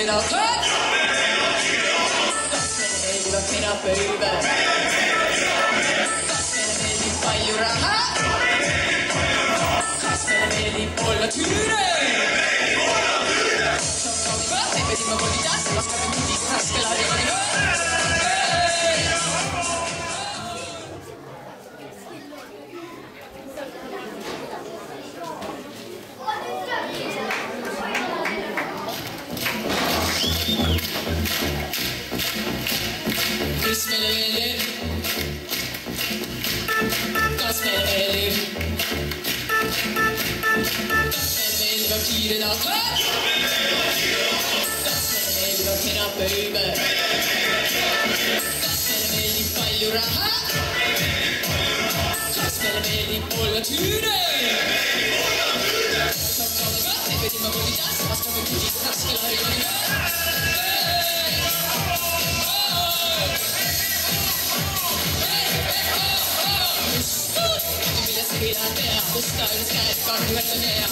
it out. Kas meile pööbe? Kas meile meeldib palju raha? Kas meile meeldib olla tüüre? Me pidime koolitas, laskame kudis raskele harjaliga. Kas meile meeldib? Kas meile meeldib? Kas meile meeldivad kiired autod? Kas meile meeldivad kena pööbe? Kas meile meeldib palju raha? Kas meile meeldib olla tüüre? Me pidime koolitas, laskame kudis raskele harjaliga. Busca el sky con nuestra idea.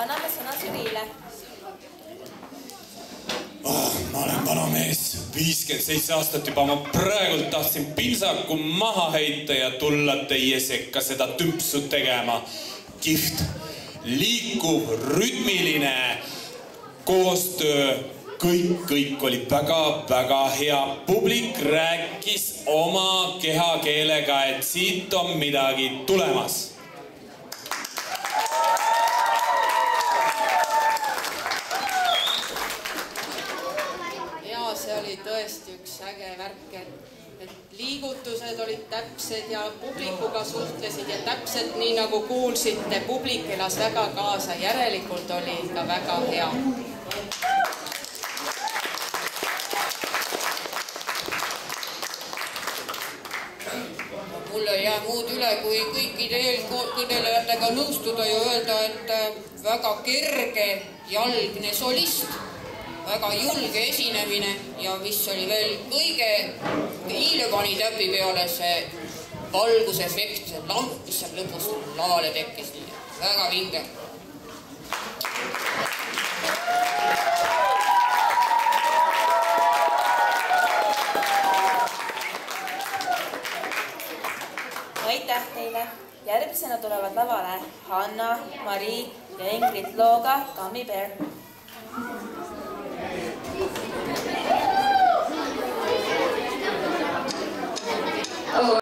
Anname sõna Sürile. Ma olen vana mees, 57 aastat juba, ma praegult tahtsin pintsaku maha heita ja tulla teie sekka seda tümpsu tegema. Kihvt, liikuv, rütmiline koostöö, kõik oli väga hea. Publik rääkis oma kehakeelega, et siit on midagi tulemas. See oli tõesti üks äge värk, et liigutused olid täpsed ja publikuga suhtlesid ja täpselt nii nagu kuulsite, publik elas väga kaasa, järelikult oli ikka väga hea. Mul ei jää muud üle, kui kõikide eelkõnelejatega nõustuda ja öelda, et väga kerge jalgne solist, väga julge esinemine ja mis oli veel kõige hiile pani täpi peale see valgusefekt, see lamp, mis seal lõpus lavale tekkis. Väga vinge. Aitäh teile! Järgmisena tulevad lavale Hanna, Mari ja Ingrid looga Gummy Bear.